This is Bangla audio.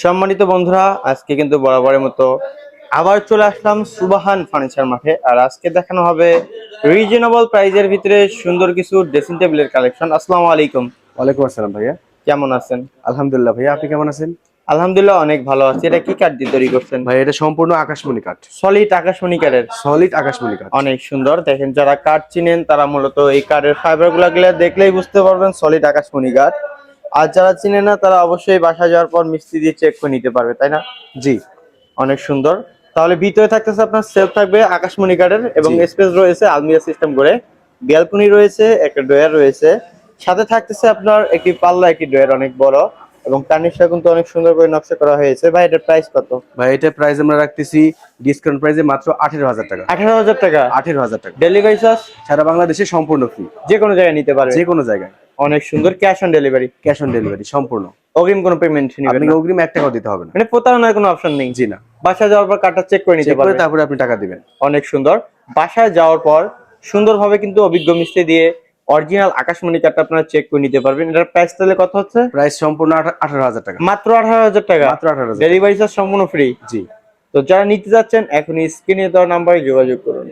সম্মানিত বন্ধুরা, আজকে কিন্তু বরাবরের মতো আবার চলে আসলাম সুবাহান ফার্নিচার মাঠে। আর আজকে দেখানো হবে রিজনেবল প্রাইজের ভিতরে সুন্দর কিছু ড্রেসিং টেবিলের কালেকশন। আসসালামু আলাইকুম। ওয়ালাইকুম আসসালাম ভাইয়া। কেমন আছেন? আলহামদুলিল্লাহ ভাইয়া, আপনি কেমন আছেন? আলহামদুলিল্লাহ অনেক ভালো আছি। এটা কি কাঠ দিয়ে তৈরি করছেন? ভাই এটা সম্পূর্ণ আকাশমণি কাঠ। সলিড আকাশমণি কাঠের। সলিড আকাশমণি কাঠ। অনেক সুন্দর। দেখেন, যারা কাঠ চিনেন তারা মূলত এই কাঠের ফাইবার গুলা দেখলেই বুঝতে পারবেন সলিড আকাশমণি কাঠ। আর যারা চিনে না তারা অবশ্যই বাসা যাওয়ার পর মিস্ত্রি দিয়ে চেক করে নিতে পারবে, তাই না? জি অনেক সুন্দর। তাহলে ভিতরে থাকতেছে আপনার সেলফ থাকবে আকাশমণি কাঠের এবং জি। স্পেস রয়েছে আলমিরা সিস্টেম করে, ব্যালকনি রয়েছে, একটা ড্রয়ার রয়েছে, সাথে থাকতেছে আপনার একটি পাল্লা, একটি ড্রয়ার অনেক বড় এবং কার্নিশটা কিন্তু অনেক সুন্দর করে নকশা করা হয়েছে। ভাই, এটার প্রাইস কত? ভাই এটা প্রাইস আমরা রাখতেছি ডিসকাউন্ট প্রাইসে মাত্র 18,000 টাকা। 18,000 টাকা। 18,000 টাকা ডেলিভারি চার্জ সারা বাংলাদেশে সম্পূর্ণ ফ্রি, যে কোনো জায়গায় নিতে পারবে। যে কোনো জায়গায়। অনেক সুন্দর। Cash on delivery? Cash on delivery সম্পূর্ণ। অগ্রিম কোনো পেমেন্ট নেবেন আপনি না? অগ্রিম 1 টাকাও দিতে হবে না। মানে প্রতারণার কোনো অপশন নেই? জি না। বাসায় যাওয়ার পর কার্ডটা চেক করে নিতে চেক করে পারবে। তারপরে আপনি টাকা দিবেন। অনেক সুন্দর। বাসায় যাওয়ার পর সুন্দরভাবে কিন্তু অভিজ্ঞ মিস্ত্রি দিয়ে অরিজিনাল আকাশমণি কাঠটা আপনারা চেক করে নিতে পারবেন। এটার প্রাইস তাহলে কত হচ্ছে? প্রাইস সম্পূর্ণ 18,000 টাকা। মাত্র 18,000 টাকা। মাত্র 18,000। ডেলিভারি চার্জ সম্পূর্ণ ফ্রি। জি। তো যারা নিতে যাচ্ছেন এখনই স্ক্রিনে দেওয়া নাম্বারে যোগাযোগ করুন।